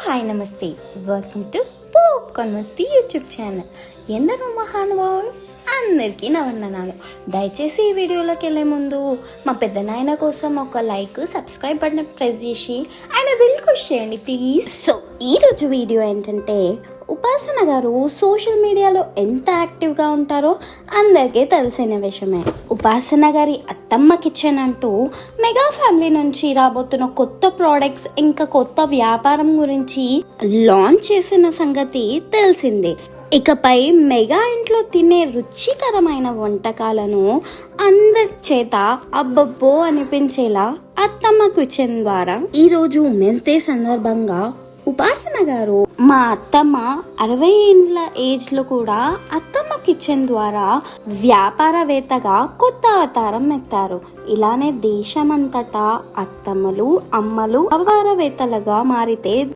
Hi నమస్తే, welcome to popcorn Masti YouTube channel. ఎందరో మహానుభావులు అందరికీ నా వందనాలు. దయచేసి ఈ వీడియోలోకి వెళ్ళే ముందు మా పెద్ద నాయన కోసం ఒక లైక్, సబ్స్క్రైబ్ బటన్ ప్రెస్ చేసి ఆయన దిల్ ఖుష్ చేయండి ప్లీజ్. సో ఈరోజు వీడియో ఏంటంటే, ఉపాసన గారు సోషల్ మీడియాలో ఎంత యాక్టివ్గా ఉంటారో అందరికీ తెలిసిన విషయమే. ఉపాసన గారి అత్తమ్మ కిచెన్ అంటూ మెగా ఫ్యామిలీ నుంచి రాబోతున్న కొత్త ప్రోడక్ట్స్ ఇంకా కొత్త వ్యాపారం గురించి లాంచ్ చేసిన సంగతి తెలిసిందే. ఇకపై మెగా ఇంట్లో తినే రుచికరమైన వంటకాలను అందరి చేత అబ్బబ్బో అనిపించేలా అత్తమ్మ కిచెన్ ద్వారా ఈరోజు ఉమెన్స్ డే సందర్భంగా ఉపాసన గారు మా అత్తమ్మ 60 ఏళ్ళ ఏజ్ లో కూడా అత్తమ్మ కిచెన్ ద్వారా వ్యాపారవేత్తగా కొత్త అవతారం ఎత్తారు. ఇలానే దేశమంతటా అత్తమ్మలు, అమ్మలు వ్యాపారవేత్తలుగా మారితే